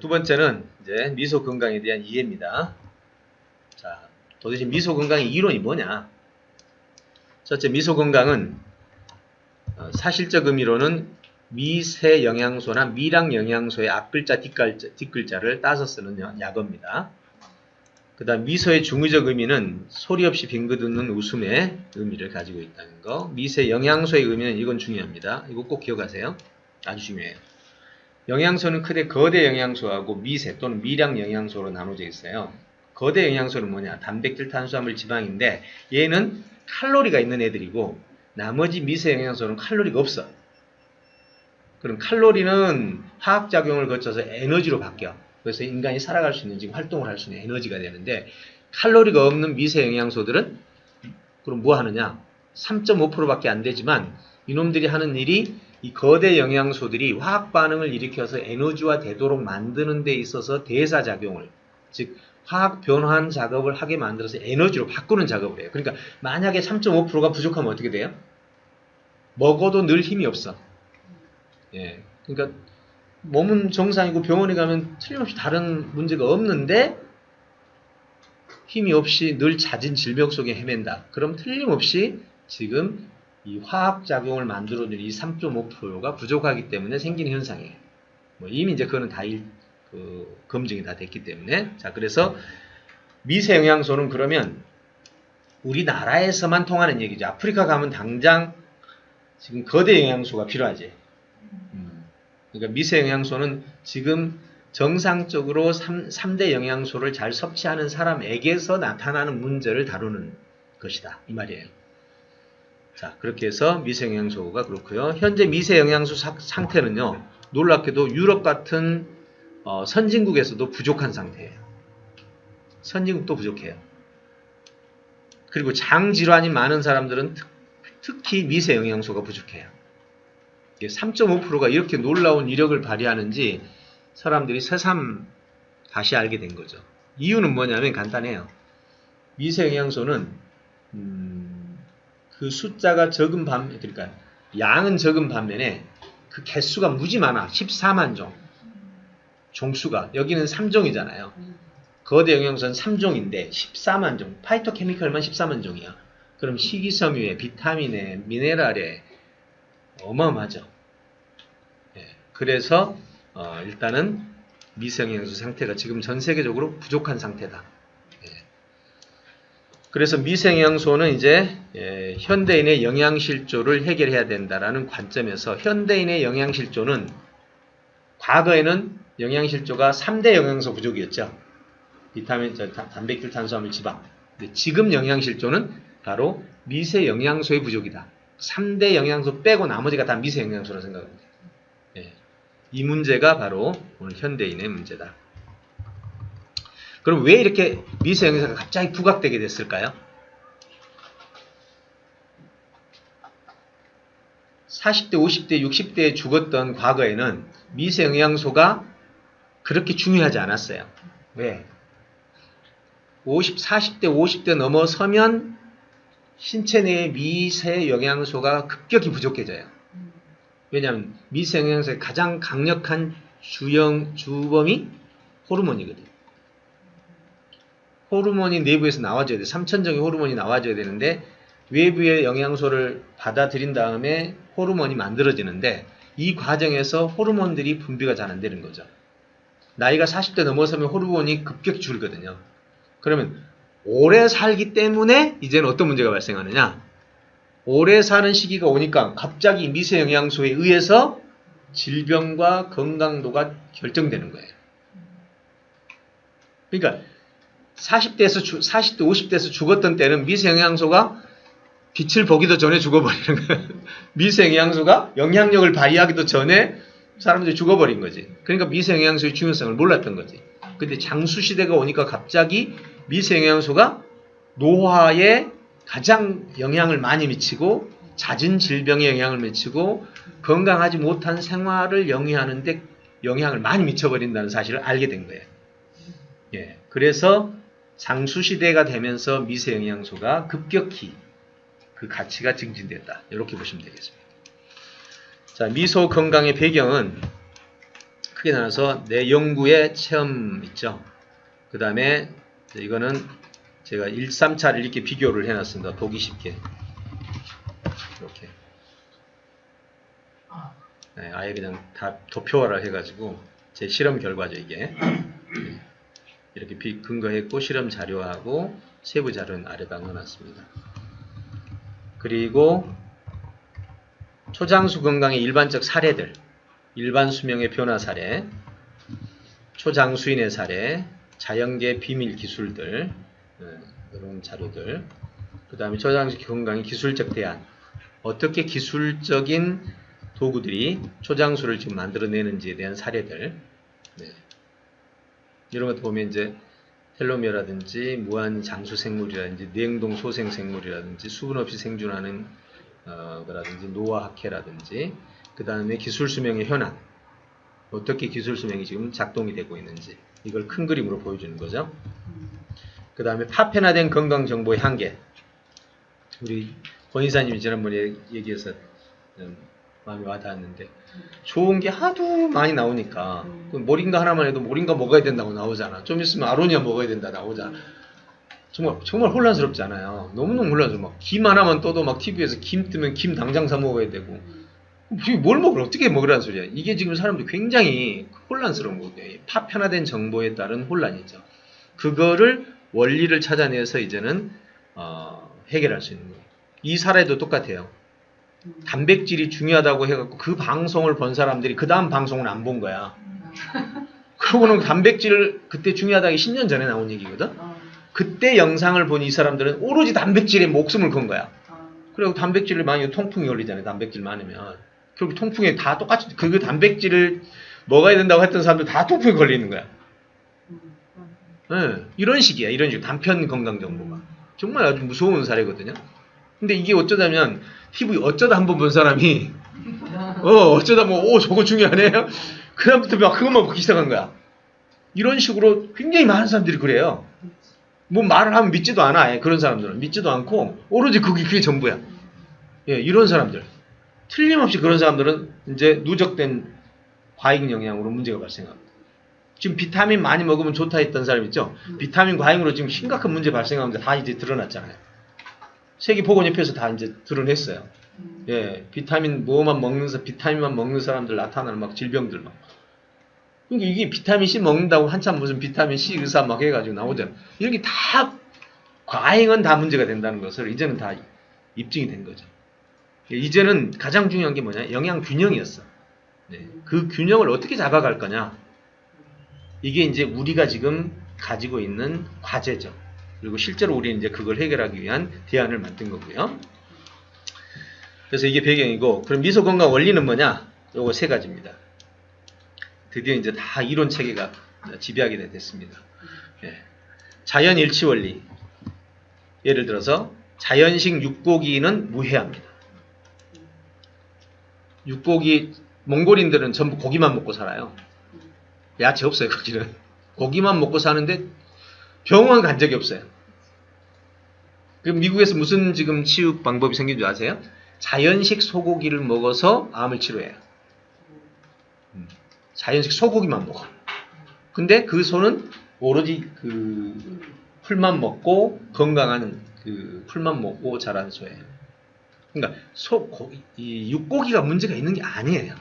두 번째는 이제 미소 건강에 대한 이해입니다. 자, 도대체 미소 건강의 이론이 뭐냐? 첫째, 미소 건강은 사실적 의미로는 미세 영양소나 미량 영양소의 앞글자, 뒷글자를 따서 쓰는 약어입니다. 그 다음 미소의 중의적 의미는 소리 없이 빙긋 웃는 웃음의 의미를 가지고 있다는 거. 미세 영양소의 의미는 이건 중요합니다. 이거 꼭 기억하세요. 아주 중요해요. 영양소는 크게 거대 영양소하고 미세 또는 미량 영양소로 나눠져 있어요. 거대 영양소는 뭐냐? 단백질, 탄수화물, 지방인데 얘는 칼로리가 있는 애들이고 나머지 미세 영양소는 칼로리가 없어. 그럼 칼로리는 화학작용을 거쳐서 에너지로 바뀌어. 그래서 인간이 살아갈 수 있는 지금 활동을 할 수 있는 에너지가 되는데 칼로리가 없는 미세 영양소들은 그럼 뭐 하느냐? 3.5%밖에 안 되지만 이놈들이 하는 일이 이 거대 영양소들이 화학 반응을 일으켜서 에너지화 되도록 만드는 데 있어서 대사작용을, 즉 화학 변환 작업을 하게 만들어서 에너지로 바꾸는 작업을 해요. 그러니까 만약에 3.5%가 부족하면 어떻게 돼요? 먹어도 늘 힘이 없어. 예, 그러니까 몸은 정상이고 병원에 가면 틀림없이 다른 문제가 없는데 힘이 없이 늘 잦은 질병 속에 헤맨다. 그럼 틀림없이 지금 이 화학작용을 만들어주는 이 3.5%가 부족하기 때문에 생기는 현상이에요. 뭐 이미 이제 그거는 다 검증이 다 됐기 때문에. 자, 그래서 미세 영양소는 그러면 우리나라에서만 통하는 얘기죠. 아프리카 가면 당장 지금 거대 영양소가 필요하지. 그러니까 미세 영양소는 지금 정상적으로 3대 영양소를 잘 섭취하는 사람에게서 나타나는 문제를 다루는 것이다. 이 말이에요. 자, 그렇게 해서 미세 영양소가 그렇고요. 현재 미세 영양소 상태는요. 놀랍게도 유럽 같은 선진국에서도 부족한 상태예요. 선진국도 부족해요. 그리고 장 질환이 많은 사람들은 특히 미세 영양소가 부족해요. 3.5%가 이렇게 놀라운 이력을 발휘하는지 사람들이 새삼 다시 알게 된 거죠. 이유는 뭐냐면 간단해요. 미세 영양소는 그 숫자가 적은 그러니까 양은 적은 반면에 그 개수가 무지 많아. 14만 종. 종수가. 여기는 3종이잖아요. 거대 영양소는 3종인데 14만 종. 파이토케미컬만 14만 종이야. 그럼 식이섬유에, 비타민에, 미네랄에 어마어마하죠. 예, 그래서 일단은 미세영양소 상태가 지금 전 세계적으로 부족한 상태다. 예. 그래서 미세영양소는 이제 현대인의 영양실조를 해결해야 된다라는 관점에서 현대인의 영양실조는 과거에는 영양실조가 3대 영양소 부족이었죠. 비타민, 단백질, 탄수화물, 지방. 근데 지금 영양실조는 바로 미세영양소의 부족이다. 3대 영양소 빼고 나머지가 다 미세영양소라 생각합니다. 예. 이 문제가 바로 오늘 현대인의 문제다. 그럼 왜 이렇게 미세영양소가 갑자기 부각되게 됐을까요? 40대, 50대, 60대에 죽었던 과거에는 미세영양소가 그렇게 중요하지 않았어요. 왜? 40대, 50대 넘어서면 신체 내의 미세 영양소가 급격히 부족해져요. 왜냐하면 미세 영양소의 가장 강력한 주범이 호르몬이거든요. 호르몬이 내부에서 나와줘야 돼. 삼천정의 호르몬이 나와줘야 되는데 외부의 영양소를 받아들인 다음에 호르몬이 만들어지는데 이 과정에서 호르몬들이 분비가 잘 안 되는 거죠. 나이가 40대 넘어서면 호르몬이 급격히 줄거든요. 그러면 오래 살기 때문에 이제는 어떤 문제가 발생하느냐? 오래 사는 시기가 오니까 갑자기 미세 영양소에 의해서 질병과 건강도가 결정되는 거예요. 그러니까 40대, 50대에서 죽었던 때는 미세 영양소가 빛을 보기도 전에 죽어버리는 거예요. 미세 영양소가 영향력을 발휘하기도 전에 사람들이 죽어버린 거지. 그러니까 미세 영양소의 중요성을 몰랐던 거지. 근데 장수 시대가 오니까 갑자기 미세 영양소가 노화에 가장 영향을 많이 미치고 잦은 질병에 영향을 미치고 건강하지 못한 생활을 영위하는데 영향을 많이 미쳐버린다는 사실을 알게 된 거예요. 예, 그래서 장수 시대가 되면서 미세 영양소가 급격히 그 가치가 증진됐다. 이렇게 보시면 되겠습니다. 자, 미소 건강의 배경은 크게 나눠서 내 연구의 체험 있죠. 그 다음에 이거는 제가 1, 3차를 이렇게 비교를 해놨습니다. 보기 쉽게. 이렇게. 네, 아예 그냥 다 도표화를 해가지고 제 실험 결과죠, 이게. 네. 이렇게 근거했고 실험 자료하고 세부 자료는 아래다 넣어놨습니다. 그리고 초장수 건강의 일반적 사례들, 일반 수명의 변화 사례, 초장수인의 사례, 자연계 비밀 기술들, 이런 자료들, 그 다음에 초장수 건강의 기술적 대안, 어떻게 기술적인 도구들이 초장수를 지금 만들어내는지에 대한 사례들, 네. 이런 것도 보면 이제 텔로미어라든지 무한 장수 생물이라든지 냉동 소생 생물이라든지 수분 없이 생존하는 거라든지 노화학회라든지 그 다음에 기술 수명의 현황, 어떻게 기술 수명이 지금 작동이 되고 있는지 이걸 큰 그림으로 보여주는 거죠. 그 다음에 파편화된 건강 정보의 한계. 우리 권 이사님이 지난번에 얘기해서 마음이 와닿았는데 좋은 게 하도 많이 나오니까 모링가 하나만 해도 모링가 먹어야 된다고 나오잖아. 좀 있으면 아로니아 먹어야 된다 나오잖아. 정말 혼란스럽지 않아요. 너무너무 혼란스러워. 막 김 하나만 떠도 막 TV에서 김 뜨면 김 당장 사 먹어야 되고 뭘 먹으러 어떻게 먹으라는 소리야. 이게 지금 사람들이 굉장히 혼란스러운 거예요. 파편화된 정보에 따른 혼란이죠. 그거를 원리를 찾아내서 이제는 해결할 수 있는 거예요. 이 사례도 똑같아요. 단백질이 중요하다고 해갖고 그 방송을 본 사람들이 그 다음 방송은 안 본 거야. 그러고는 단백질 그때 중요하다는 게 10년 전에 나온 얘기거든. 그때 영상을 본 이 사람들은 오로지 단백질에 목숨을 건 거야. 그리고 단백질을 많이 통풍이 걸리잖아요. 단백질 많으면. 결국 통풍에 다 똑같이 그 단백질을 먹어야 된다고 했던 사람들 다 통풍이 걸리는 거야. 네, 이런 식이야. 이런 식 단편 건강 정보가. 정말 아주 무서운 사례거든요. 근데 이게 어쩌다면 TV 어쩌다 한 번 본 사람이 어쩌다 뭐 저거 중요하네요. 그다음부터 막 그것만 보기 시작한 거야. 이런 식으로 굉장히 많은 사람들이 그래요. 뭐 말을 하면 믿지도 않아. 그런 사람들은 믿지도 않고 오로지 그게 전부야. 예, 이런 사람들 틀림없이 그런 사람들은 이제 누적된 과잉 영향으로 문제가 발생합니다. 지금 비타민 많이 먹으면 좋다 했던 사람 있죠? 비타민 과잉으로 지금 심각한 문제 발생하면서 다 이제 드러났잖아요. 세계보건협회에서 다 이제 드러냈어요. 예, 비타민만 먹는 사람들 나타나는 막 질병들 막. 그러니까 이게 비타민 C 먹는다고 한참 무슨 비타민 C 의사 막 해가지고 나오잖아요. 이렇게 다 과잉은 다 문제가 된다는 것을 이제는 다 입증이 된 거죠. 이제는 가장 중요한 게 뭐냐? 영양 균형이었어. 네, 그 균형을 어떻게 잡아갈 거냐? 이게 이제 우리가 지금 가지고 있는 과제죠. 그리고 실제로 우리는 이제 그걸 해결하기 위한 대안을 만든 거고요. 그래서 이게 배경이고, 그럼 미소 건강 원리는 뭐냐? 요거 세 가지입니다. 드디어 이제 다 이론 체계가 지배하게 됐습니다. 예. 자연 일치 원리. 예를 들어서 자연식 육고기는 무해합니다. 육고기 몽골인들은 전부 고기만 먹고 살아요. 야채 없어요, 거기는. 고기만 먹고 사는데 병원 간 적이 없어요. 그럼 미국에서 무슨 지금 치유 방법이 생긴 줄 아세요? 자연식 소고기를 먹어서 암을 치료해요. 자연식 소고기만 먹어. 근데 그 소는 오로지 그 풀만 먹고 건강한 그 풀만 먹고 자란 소예요. 그러니까 이 육고기가 문제가 있는 게 아니에요.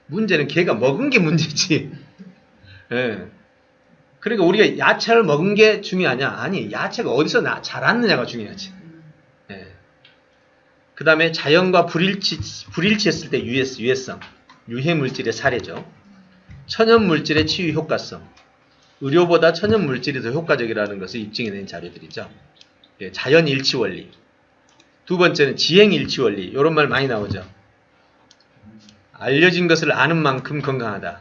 문제는 걔가 먹은 게 문제지. 예. 그러니까 우리가 야채를 먹은 게 중요하냐? 아니, 야채가 어디서 자랐느냐가 중요하지. 예. 그 다음에 자연과 불일치했을 때 유해성, 유해물질의 사례죠. 천연물질의 치유 효과성, 의료보다 천연물질이 더 효과적이라는 것을 입증해낸 자료들이죠. 예, 자연일치 원리. 두 번째는 지행일치 원리. 이런 말 많이 나오죠. 알려진 것을 아는 만큼 건강하다.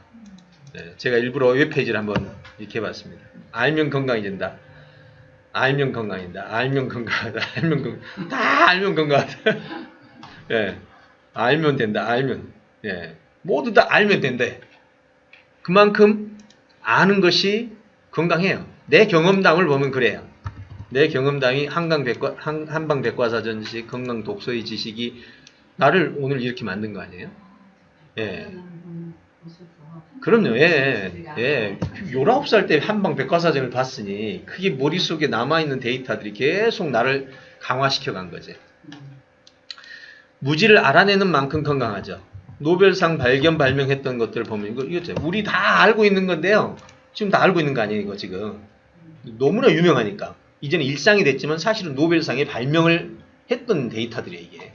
네, 제가 일부러 웹페이지를 한번 이렇게 해봤습니다. 알면 건강해진다. 알면 건강해진다. 알면 건강하다. 다 알면 건강하다. 예, 알면 된다. 알면. 예, 모두 다 알면 된다. 그만큼 아는 것이 건강해요. 내 경험담을 보면 그래요. 내 경험담이 한방백과사전식 건강 독서의 지식이 나를 오늘 이렇게 만든 거 아니에요? 예. 그럼요. 예. 19살 때 한방 백과사전을 봤으니 그게 머릿속에 남아있는 데이터들이 계속 나를 강화시켜 간 거지. 무지를 알아내는 만큼 건강하죠. 노벨상 발명했던 것들을 보면 이거 우리 다 알고 있는 건데요. 지금 다 알고 있는 거 아니에요, 이거 지금. 너무나 유명하니까. 이제는 일상이 됐지만 사실은 노벨상에 발명을 했던 데이터들이에요, 이게.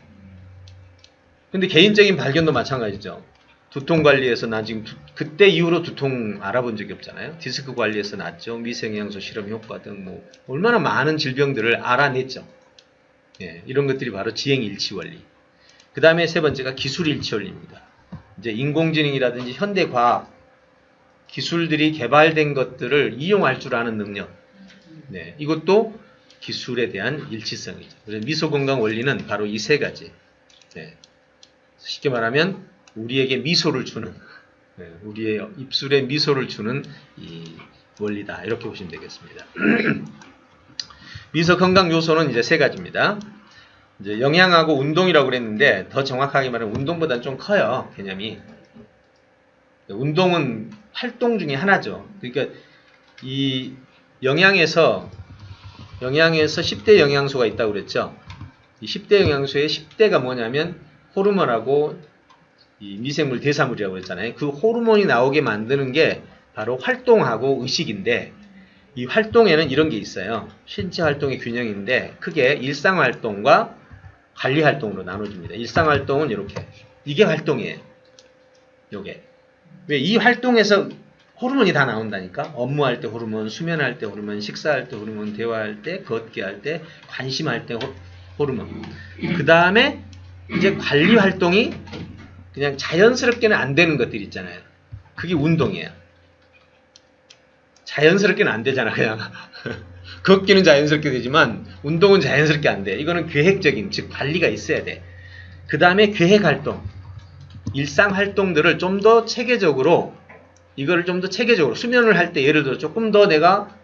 근데 개인적인 발견도 마찬가지죠. 두통 관리에서 나 지금 그때 이후로 두통 알아본 적이 없잖아요. 디스크 관리에서 났죠. 미생영양소 실험 효과 등 뭐 얼마나 많은 질병들을 알아냈죠. 예, 이런 것들이 바로 지행일치 원리. 그 다음에 세 번째가 기술일치 원리입니다. 이제 인공지능이라든지 현대과학 기술들이 개발된 것들을 이용할 줄 아는 능력. 네, 이것도 기술에 대한 일치성이죠. 그래서 미소건강 원리는 바로 이 세 가지. 네, 쉽게 말하면 우리에게 미소를 주는, 네, 우리의 입술에 미소를 주는 이 원리다. 이렇게 보시면 되겠습니다. 미소 건강 요소는 이제 세 가지입니다. 이제 영양하고 운동이라고 그랬는데 더 정확하게 말하면 운동보다는 좀 커요. 개념이. 운동은 활동 중에 하나죠. 그러니까 이 영양에서 10대 영양소가 있다고 그랬죠. 이 10대 영양소의 10대가 뭐냐면 호르몬하고 이 미생물 대사물이라고 그랬잖아요. 그 호르몬이 나오게 만드는 게 바로 활동하고 의식인데 이 활동에는 이런 게 있어요. 신체 활동의 균형인데 크게 일상활동과 관리활동으로 나눠집니다. 일상활동은 이렇게. 이게 활동이에요. 요게. 왜 이 활동에서 호르몬이 다 나온다니까? 업무할 때 호르몬, 수면할 때 호르몬, 식사할 때 호르몬, 대화할 때, 걷기 할 때, 관심할 때 호르몬. 그 다음에 이제 관리활동이 그냥 자연스럽게는 안 되는 것들 있잖아요. 그게 운동이에요. 자연스럽게는 안 되잖아, 그냥. 걷기는 자연스럽게 되지만 운동은 자연스럽게 안 돼. 이거는 계획적인, 즉 관리가 있어야 돼. 그 다음에 계획활동, 일상활동들을 좀 더 체계적으로, 이거를 좀 더 체계적으로, 수면을 할 때 예를 들어 조금 더 내가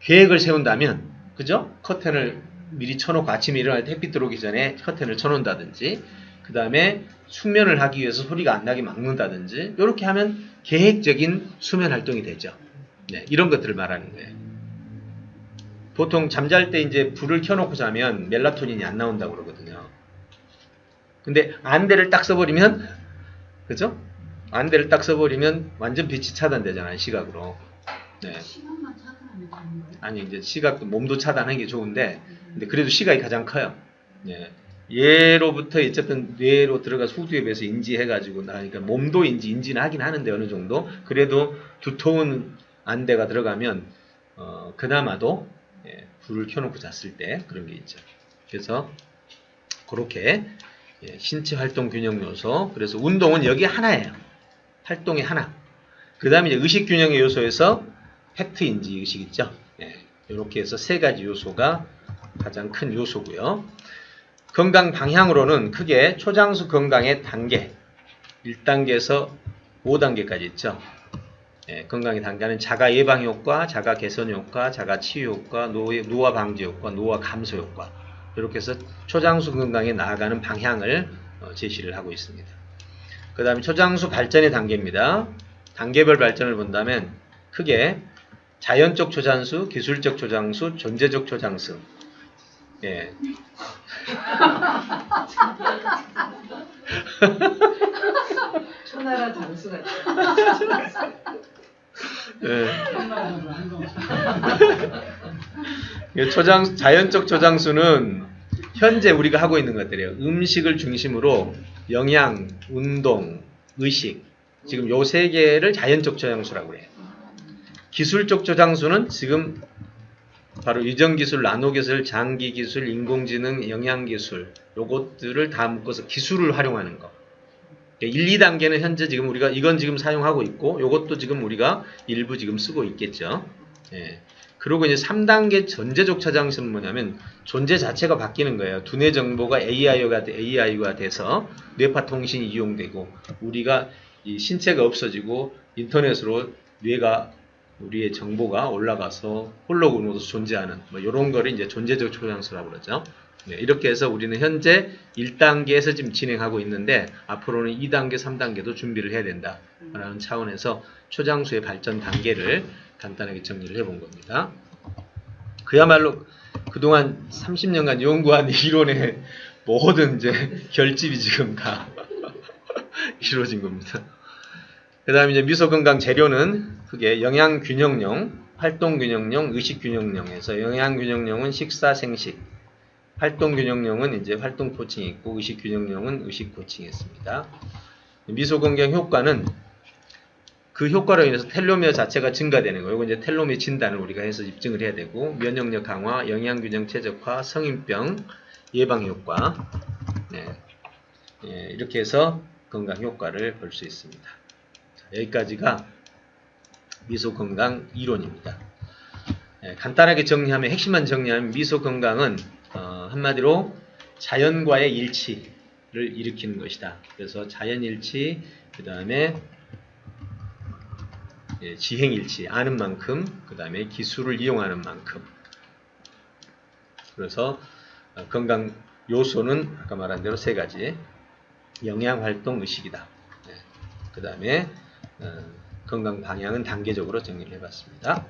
계획을 세운다면, 그죠? 커튼을 미리 쳐놓고 아침에 일어날 때 햇빛 들어오기 전에 커튼을 쳐놓는다든지, 그 다음에 숙면을 하기 위해서 소리가 안 나게 막는다든지, 이렇게 하면 계획적인 수면 활동이 되죠. 네, 이런 것들을 말하는 거예요. 보통 잠잘 때 이제 불을 켜놓고 자면 멜라토닌이 안 나온다고 그러거든요. 근데 안대를 딱 써버리면, 그죠? 안대를 딱 써버리면 완전 빛이 차단되잖아요, 시각으로. 네. 시각만 차단하면 되는 거예요? 아니, 이제 시각도 몸도 차단하는 게 좋은데, 근데 그래도 시각이 가장 커요. 네. 얘로부터 어쨌든 뇌로 들어가서 후두에 비해서 인지해가지고 나니까 몸도 인지는 하긴 하는데 어느 정도. 그래도 두터운 안대가 들어가면 그나마도 예, 불을 켜놓고 잤을 때 그런 게 있죠. 그래서 그렇게 예, 신체 활동 균형 요소. 그래서 운동은 여기 하나예요. 활동의 하나. 그 다음에 이제 의식 균형의 요소에서 팩트 인지 의식 있죠. 예, 이렇게 해서 세 가지 요소가 가장 큰 요소고요. 건강 방향으로는 크게 초장수 건강의 단계 1단계에서 5단계까지 있죠. 예, 건강의 단계는 자가 예방 효과, 자가 개선 효과, 자가 치유 효과, 노화 방지 효과, 노화 감소 효과. 이렇게 해서 초장수 건강에 나아가는 방향을 제시를 하고 있습니다. 그 다음에 초장수 발전의 단계입니다. 단계별 발전을 본다면 크게 자연적 초장수, 기술적 초장수, 존재적 초장수. 예. 초나라 장수가 예. 자연적 초장수는 현재 우리가 하고 있는 것들이에요. 음식을 중심으로 영양, 운동, 의식, 지금 요 세 개를 자연적 초장수라고 해요. 기술적 초장수는 지금 바로 유전기술, 나노기술, 장기기술, 인공지능, 영양기술 요것들을 다 묶어서 기술을 활용하는 거. 1, 2단계는 현재 지금 우리가 이건 지금 사용하고 있고 요것도 지금 우리가 일부 지금 쓰고 있겠죠. 예. 그리고 이제 3단계 전제적 초장수는 뭐냐면 존재 자체가 바뀌는 거예요. 두뇌 정보가 AI가 돼서 뇌파 통신이 이용되고 우리가 이 신체가 없어지고 인터넷으로 뇌가 우리의 정보가 올라가서 홀로그램으로 존재하는 뭐 이런 거를 이제 존재적 초장수라고 그러죠. 네, 이렇게 해서 우리는 현재 1단계에서 지금 진행하고 있는데 앞으로는 2단계, 3단계도 준비를 해야 된다라는 차원에서 초장수의 발전 단계를 간단하게 정리를 해본 겁니다. 그야말로 그동안 30년간 연구한 이론의 모든 이제 결집이 지금 다 이루어진 겁니다. 그 다음에 이제 미소건강 재료는 크게 영양균형용, 활동균형용, 의식균형용에서 영양균형용은 식사, 생식, 활동균형용은 이제 활동 코칭이 있고 의식균형용은 의식 코칭이 있습니다. 미소건강 효과는 그 효과로 인해서 텔로미어 자체가 증가되는 거예요. 이거 이제 텔로미어 진단을 우리가 해서 입증을 해야 되고 면역력 강화, 영양균형 최적화, 성인병 예방 효과 네. 예, 이렇게 해서 건강 효과를 볼 수 있습니다. 자, 여기까지가 미소건강 이론입니다. 예, 간단하게 정리하면 핵심만 정리하면 미소건강은 한마디로 자연과의 일치를 일으키는 것이다. 그래서 자연일치 그 다음에 예, 지행일치 아는 만큼 그 다음에 기술을 이용하는 만큼 그래서 건강 요소는 아까 말한 대로 세 가지 영양활동 의식이다. 네. 그 다음에 건강 방향은 단계적으로 정리를 해봤습니다.